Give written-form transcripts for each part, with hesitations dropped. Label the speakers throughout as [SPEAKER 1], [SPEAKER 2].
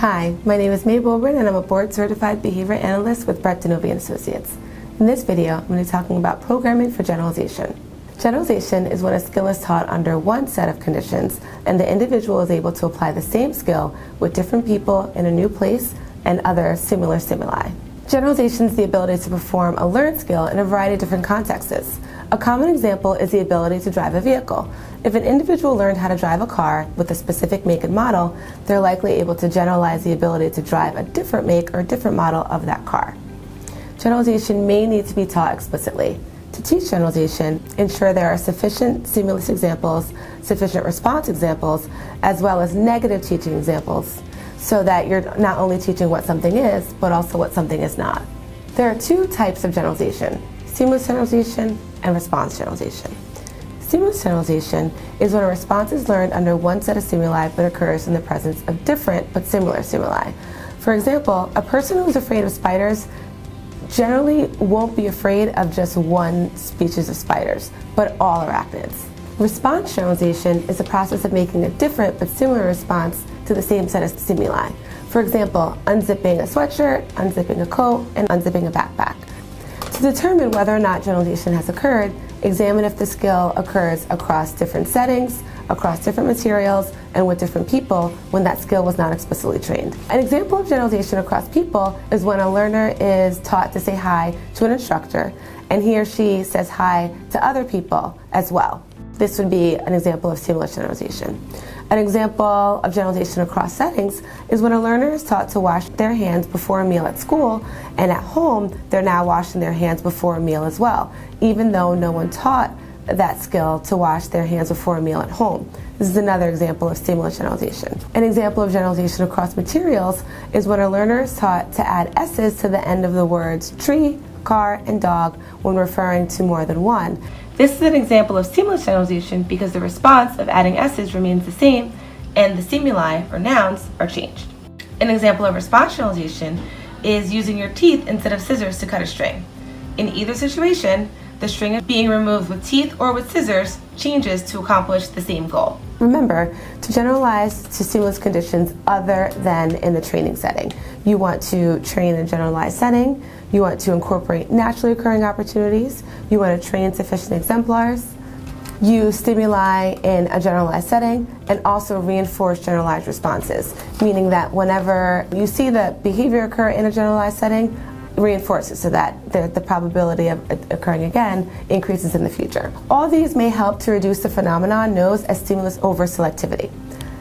[SPEAKER 1] Hi, my name is May Beaubrun and I'm a Board Certified Behavior Analyst with Brett DiNovi Associates. In this video, I'm going to be talking about programming for generalization. Generalization is when a skill is taught under one set of conditions and the individual is able to apply the same skill with different people in a new place and other similar stimuli. Generalization is the ability to perform a learned skill in a variety of different contexts. A common example is the ability to drive a vehicle. If an individual learned how to drive a car with a specific make and model, they're likely able to generalize the ability to drive a different make or different model of that car. Generalization may need to be taught explicitly. To teach generalization, ensure there are sufficient stimulus examples, sufficient response examples, as well as negative teaching examples, so that you're not only teaching what something is, but also what something is not. There are two types of generalization: stimulus generalization and response generalization. Stimulus generalization is when a response is learned under one set of stimuli but occurs in the presence of different but similar stimuli. For example, a person who is afraid of spiders generally won't be afraid of just one species of spiders, but all arachnids. Response generalization is the process of making a different but similar response to the same set of stimuli. For example, unzipping a sweatshirt, unzipping a coat, and unzipping a backpack. To determine whether or not generalization has occurred, examine if the skill occurs across different settings, across different materials, and with different people when that skill was not explicitly trained. An example of generalization across people is when a learner is taught to say hi to an instructor, and he or she says hi to other people as well. This would be an example of stimulus generalization. An example of generalization across settings is when a learner is taught to wash their hands before a meal at school, and at home they're now washing their hands before a meal as well, even though no one taught that skill to wash their hands before a meal at home. This is another example of stimulus generalization. An example of generalization across materials is when a learner is taught to add S's to the end of the words tree, car, and dog when referring to more than one. This is an example of stimulus generalization because the response of adding S's remains the same and the stimuli, or nouns, are changed. An example of response generalization is using your teeth instead of scissors to cut a string. In either situation, the string being removed with teeth or with scissors changes to accomplish the same goal. Remember to generalize to stimulus conditions other than in the training setting. You want to train in a generalized setting, you want to incorporate naturally occurring opportunities, you want to train sufficient exemplars, use stimuli in a generalized setting, and also reinforce generalized responses, meaning that whenever you see the behavior occur in a generalized setting, reinforce it so that the probability of it occurring again increases in the future. All these may help to reduce the phenomenon known as stimulus over-selectivity.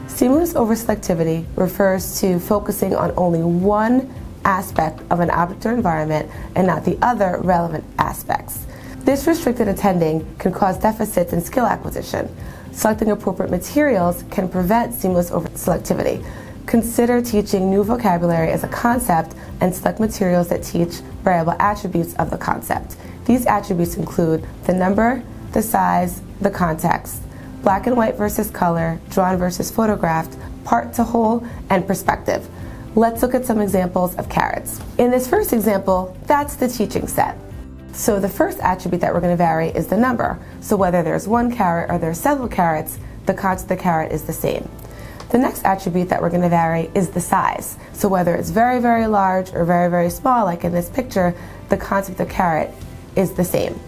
[SPEAKER 1] Stimulus over-selectivity refers to focusing on only one aspect of an object or environment and not the other relevant aspects. This restricted attending can cause deficits in skill acquisition. Selecting appropriate materials can prevent stimulus over-selectivity. Consider teaching new vocabulary as a concept and select materials that teach variable attributes of the concept. These attributes include the number, the size, the context, black and white versus color, drawn versus photographed, part to whole, and perspective. Let's look at some examples of carrots. In this first example, that's the teaching set. So the first attribute that we're going to vary is the number. So whether there's one carrot or there's several carrots, the concept of the carrot is the same. The next attribute that we're going to vary is the size. So whether it's very, very large or very, very small, like in this picture, the concept of carrot is the same.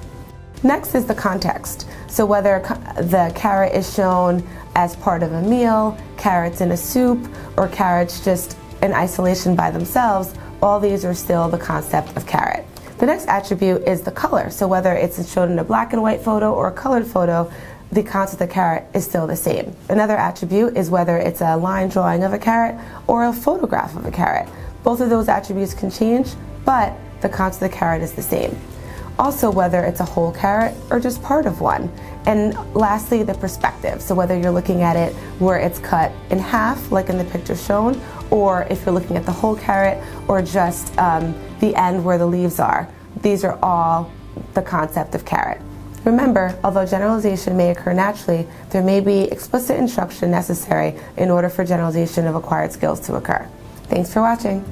[SPEAKER 1] Next is the context. So whether the carrot is shown as part of a meal, carrots in a soup, or carrots just in isolation by themselves, all these are still the concept of carrot. The next attribute is the color. So whether it's shown in a black and white photo or a colored photo, the concept of carrot is still the same. Another attribute is whether it's a line drawing of a carrot or a photograph of a carrot. Both of those attributes can change, but the concept of the carrot is the same. Also, whether it's a whole carrot or just part of one. And lastly, the perspective. So whether you're looking at it where it's cut in half, like in the picture shown, or if you're looking at the whole carrot or just the end where the leaves are. These are all the concept of carrot. Remember, although generalization may occur naturally, there may be explicit instruction necessary in order for generalization of acquired skills to occur. Thanks for watching.